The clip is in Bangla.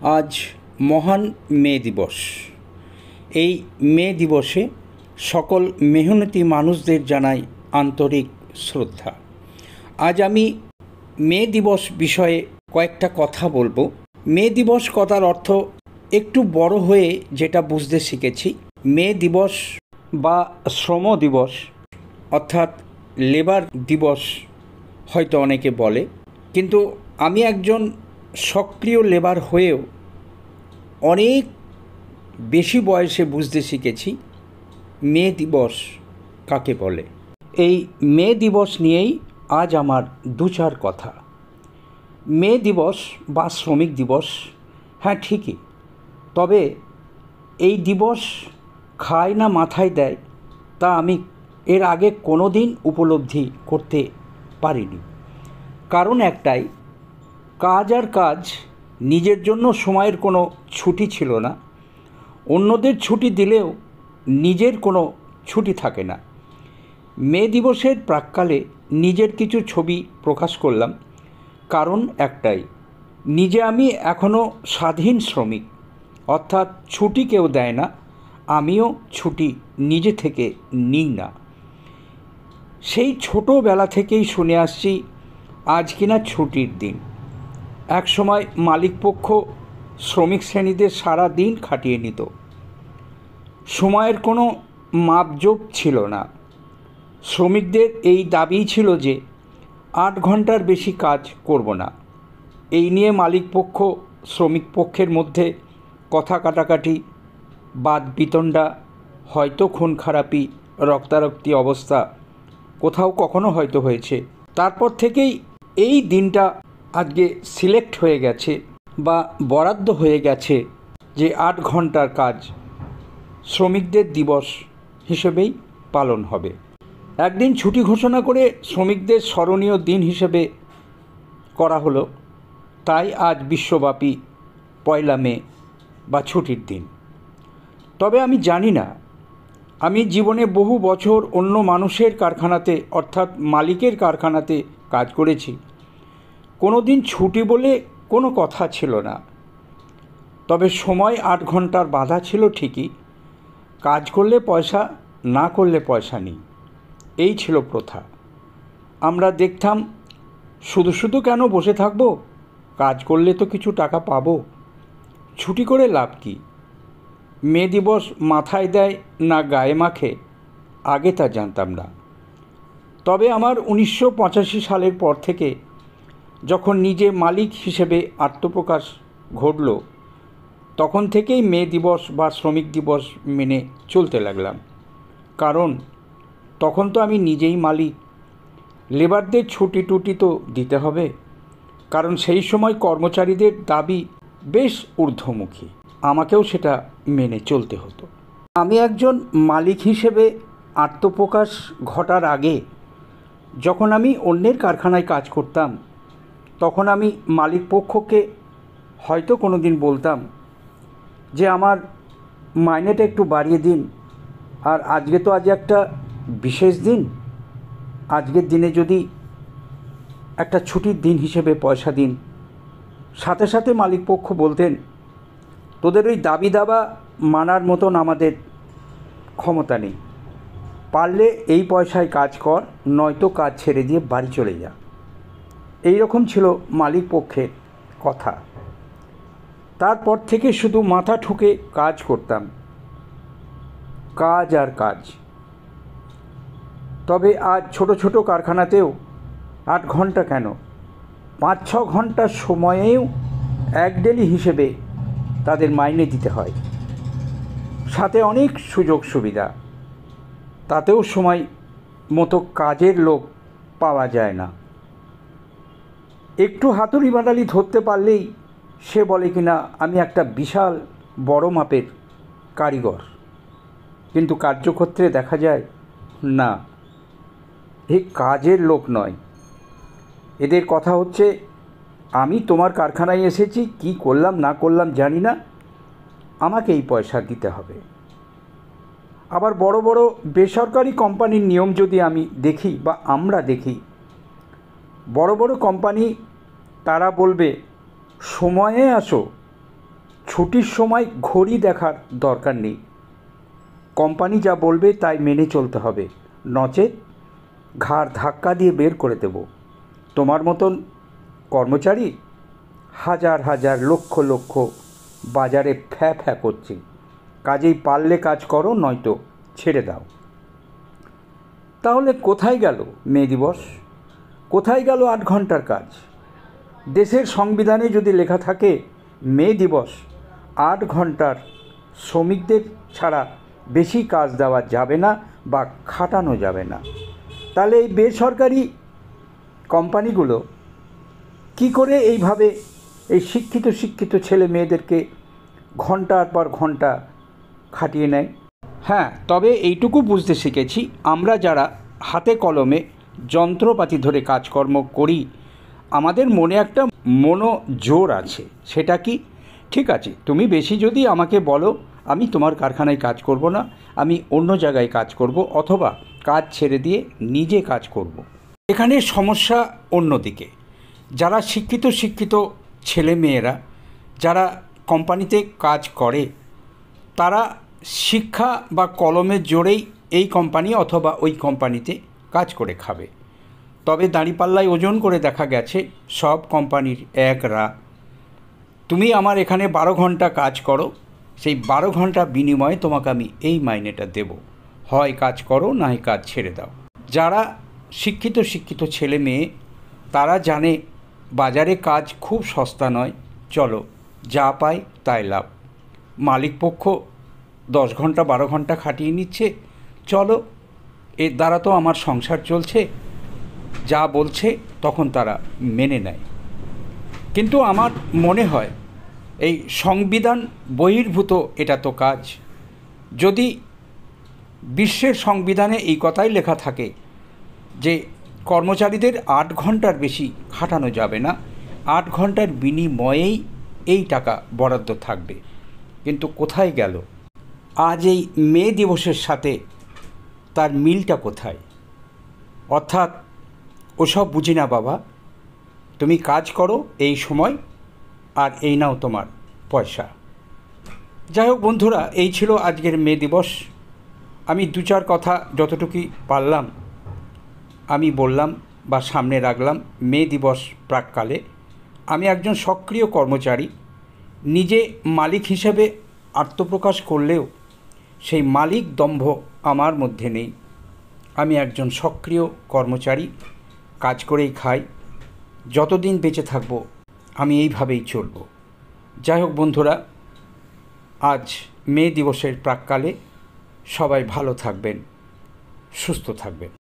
আজ মহান মে দিবস। এই মে দিবসে সকল মেহনতি মানুষদের জানাই আন্তরিক শ্রদ্ধা। আজ আমি মে দিবস বিষয়ে কয়েকটা কথা বলবো। মে দিবস কথার অর্থ একটু বড় হয়ে যেটা বুঝতে শিখেছি, মে দিবস বা শ্রম দিবস অর্থাৎ লেবার দিবস হয়তো অনেকে বলে, কিন্তু আমি একজন সক্রিয় লেবার হয়েও অনেক বেশি বয়সে বুঝতে শিখেছি মে দিবস কাকে বলে। এই মে দিবস নিয়েই আজ আমার দু চার কথা। মে দিবস বা শ্রমিক দিবস, হ্যাঁ ঠিকই, তবে এই দিবস খায় না মাথায় দেয় তা আমি এর আগে কোনো দিন উপলব্ধি করতে পারিনি। কারণ একটাই, কাজ আর কাজ, নিজের জন্য সময়ের কোনো ছুটি ছিল না। অন্যদের ছুটি দিলেও নিজের কোনো ছুটি থাকে না। মে দিবসের প্রাক্কালে নিজের কিছু ছবি প্রকাশ করলাম, কারণ একটাই, নিজে আমি এখনও স্বাধীন শ্রমিক, অর্থাৎ ছুটি কেউ দেয় না, আমিও ছুটি নিজে থেকে নিই না। সেই ছোটোবেলা থেকেই শুনে আসছি আজ কিনা ছুটির দিন। এক সময় মালিকপক্ষ শ্রমিক শ্রেণীদের সারা দিন খাটিয়ে নিত। সময়ের কোনো মাপজোক ছিল না। শ্রমিকদের এই দাবিই ছিল যে 8 ঘন্টার বেশি কাজ করব না। এই নিয়ে মালিকপক্ষ শ্রমিক পক্ষের মধ্যে কথা কাটাকাটি, বাদ বিতণ্ডা, হয়তো খুন খারাপি, রক্তারক্তি অবস্থা কোথাও কখনো হয়তো হয়েছে। তারপর থেকেই এই দিনটা আজকে সিলেক্ট হয়ে গেছে বা বরাদ্দ হয়ে গেছে যে 8 ঘন্টার কাজ শ্রমিকদের দিবস হিসেবেই পালন হবে। একদিন ছুটি ঘোষণা করে শ্রমিকদের স্মরণীয় দিন হিসেবে করা হলো, তাই আজ বিশ্বব্যাপী 1 মে বা ছুটির দিন। তবে আমি জানি না, আমি জীবনে বহু বছর অন্য মানুষের কারখানাতে অর্থাৎ মালিকের কারখানাতে কাজ করেছি। কোনো দিন ছুটি বলে কোনো কথা ছিল না। তবে সময় 8 ঘন্টার বাধা ছিল ঠিকই, কাজ করলে পয়সা, না করলে পয়সা নেই, এই ছিল প্রথা। আমরা দেখতাম শুধু শুধু কেন বসে থাকবো, কাজ করলে তো কিছু টাকা পাবো, ছুটি করে লাভ কী। মে দিবস মাথায় দেয় না গায়ে মাখে, আগে তা জানতাম না। তবে আমার 1985 সালের পর থেকে যখন নিজে মালিক হিসেবে আত্মপ্রকাশ ঘটল, তখন থেকেই মে দিবস বা শ্রমিক দিবস মেনে চলতে লাগলাম। কারণ তখন তো আমি নিজেই মালিক, লেবারদের ছুটি টুটি তো দিতে হবে। কারণ সেই সময় কর্মচারীদের দাবি বেশ ঊর্ধ্বমুখী, আমাকেও সেটা মেনে চলতে হতো। আমি একজন মালিক হিসেবে আত্মপ্রকাশ ঘটার আগে যখন আমি অন্যের কারখানায় কাজ করতাম, তখন আমি মালিক পক্ষকে হয়তো কোনো দিন বলতাম যে আমার মাইনেটা একটু বাড়িয়ে দিন, আর আজকে তো আজ একটা বিশেষ দিন, আজকের দিনে যদি একটা ছুটির দিন হিসেবে পয়সা দিন। সাথে সাথে মালিক পক্ষ বলতেন, তোদের ওই দাবি দাবা মানার মতন আমাদের ক্ষমতা নেই, পারলে এই পয়সায় কাজ কর, নয়তো কাজ ছেড়ে দিয়ে বাড়ি চলে যা। এই রকম ছিল মালিক পক্ষের কথা। তারপর থেকে শুধু মাথা ঠুকে কাজ করতাম, কাজ আর কাজ। তবে আজ ছোট ছোট কারখানাতেও 8 ঘন্টা কেন, 5-6 ঘন্টার সময়েও এক ডেলি হিসেবে তাদের মাইনে দিতে হয়, সাথে অনেক সুযোগ সুবিধা। তাতেও সময় মতো কাজের লোক পাওয়া যায় না। একটু হাতুড়ি বাটালি ধরতে পারলেই সে বলে কিনা আমি একটা বিশাল বড় মাপের কারিগর, কিন্তু কার্যক্ষেত্রে দেখা যায় না, এই কাজের লোক নয়। এদের কথা হচ্ছে, আমি তোমার কারখানায় এসেছি, কি করলাম না করলাম জানি না, আমাকে এই পয়সা দিতে হবে। আবার বড় বড় বেসরকারি কোম্পানির নিয়ম যদি আমি দেখি বা আমরা দেখি, বড় বড় কোম্পানি তারা বলবে সময়ে আসো, ছুটির সময় ঘড়ি দেখার দরকার নেই। কোম্পানি যা বলবে তাই মেনে চলতে হবে, নচেত ঘাড় ধাক্কা দিয়ে বের করে দেব। তোমার মতন কর্মচারী হাজার হাজার লক্ষ লক্ষ বাজারে ফ্যা ফ্যা করছে। কাজেই পারলে কাজ করো, নয়তো ছেড়ে দাও। তাহলে কোথায় গেল মে দিবস? কোথায় গেল 8 ঘন্টার কাজ? দেশের সংবিধানে যদি লেখা থাকে মে দিবস 8 ঘন্টার শ্রমিকদের ছাড়া বেশি কাজ দেওয়া যাবে না বা খাটানো যাবে না, তাহলে এই বেসরকারি কোম্পানিগুলো কি করে এইভাবে এই শিক্ষিত ছেলে মেয়েদেরকে ঘন্টার পর ঘন্টা খাটিয়ে নেয়? হ্যাঁ, তবে এইটুকু বুঝতে শিখেছি, আমরা যারা হাতে কলমে যন্ত্রপাতি ধরে কাজকর্ম করি, আমাদের মনে একটা মনোজোর আছে। সেটা কি? ঠিক আছে, তুমি বেশি যদি আমাকে বলো, আমি তোমার কারখানায় কাজ করব না, আমি অন্য জায়গায় কাজ করব, অথবা কাজ ছেড়ে দিয়ে নিজে কাজ করব। এখানে সমস্যা অন্যদিকে। যারা শিক্ষিত ছেলে মেয়েরা যারা কোম্পানিতে কাজ করে, তারা শিক্ষা বা কলমের জোরেই এই কোম্পানি অথবা ওই কোম্পানিতে কাজ করে খাবে। তবে দাঁড়িপাল্লায় ওজন করে দেখা গেছে সব কোম্পানির এক রা। তুমি আমার এখানে 12 ঘন্টা কাজ করো, সেই 12 ঘন্টা বিনিময়ে তোমাকে আমি এই মাইনেটা দেব। হয় কাজ করো, না হয় কাজ ছেড়ে দাও। যারা শিক্ষিত ছেলে মেয়ে, তারা জানে বাজারে কাজ খুব সস্তা নয়। চলো, যা পাই তাই লাভ। মালিকপক্ষ 10 ঘন্টা 12 ঘন্টা খাটিয়ে নিচ্ছে, চলো এর দ্বারা তো আমার সংসার চলছে, যা বলছে তখন তারা মেনে নেয়। কিন্তু আমার মনে হয় এই সংবিধান বহির্ভূত এটা তো কাজ। যদি বিশ্বের সংবিধানে এই কথাই লেখা থাকে যে কর্মচারীদের 8 ঘন্টার বেশি খাটানো যাবে না, 8 ঘন্টার বিনিময়েই এই টাকা বরাদ্দ থাকবে, কিন্তু কোথায় গেল? আজ এই মে দিবসের সাথে তার মিলটা কোথায়? অর্থাৎ ওসব বুঝি না বাবা, তুমি কাজ করো এই সময়, আর এই নাও তোমার পয়সা। যাই হোক বন্ধুরা, এই ছিল আজকের মে দিবস। আমি 2-4 কথা যতটুকুই পারলাম আমি বললাম বা সামনে রাখলাম। মে দিবস প্রাককালে আমি একজন সক্রিয় কর্মচারী, নিজে মালিক হিসেবে আত্মপ্রকাশ করলেও সেই মালিক দম্ভ আমার মধ্যে নেই। আমি একজন সক্রিয় কর্মচারী, কাজ করেই খাই। যতদিন বেঁচে থাকব আমি এইভাবেই চলব। যাই হোক বন্ধুরা, আজ মে দিবসের প্রাককালে সবাই ভালো থাকবেন, সুস্থ থাকবেন।